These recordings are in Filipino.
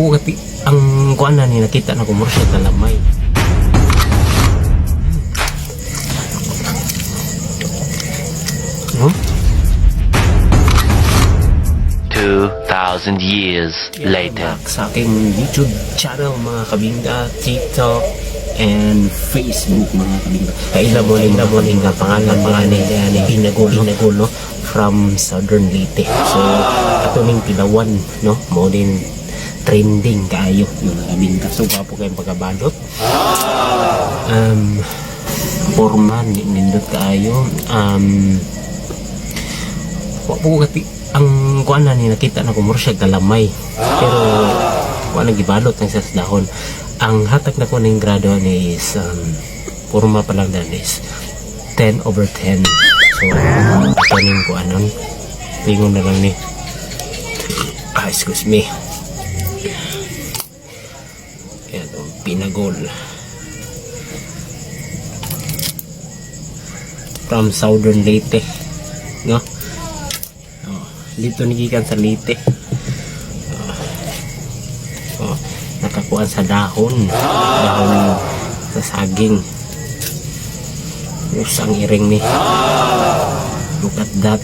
Wapo kati ang kuan na ni nakita na komersyal na lamay. Hmm? 2,000 years later. Sa aking YouTube channel mga kabingga, TikTok, and Facebook mga kabingga. Kaila mo nga pangalan ni Pinagol no? From Southern Leyte. So ato ning Pilawan no, mo din trending kayo mga kabingga. So gwapo kayong pagkabalot. Forman nindot kayo. Wapo kati ang kuan na ni nakita na komersyal na lamay, pero wala gibalot ng sa dahon. Ang hatag na ko ng grado ni is forma pa lang dan is 10/10. So kanin ko anong pingon na lang ni excuse me, yan ang Pinagol from Southern Leyte no. Dito nigikan sa Leyte. Nakakuan sa dahon sa saging. Usang iring ni. Look at that.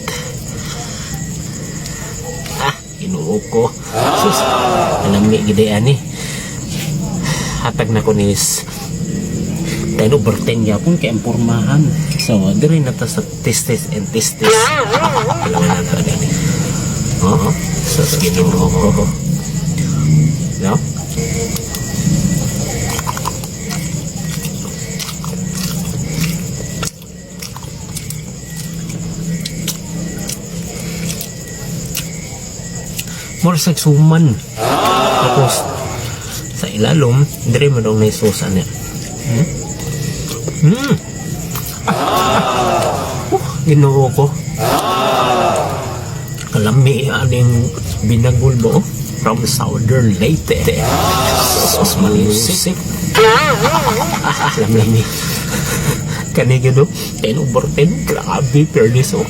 Inuo ko. Sus, alami gid ani. Hatag na ko ni 10/10 yapon kay ang pormahan. So, diri na ta sa testes and testes. Kailangan na gani. So, ginoo ko. No? More suman. Tapos, sa ilalom, diri mo daw na isusan niya. Ginoo ko. Kalami aning Pinagol mo from Southern Leyte. Sos malusik. Lami. Kanigado 10/10. Grabe, fairness oh.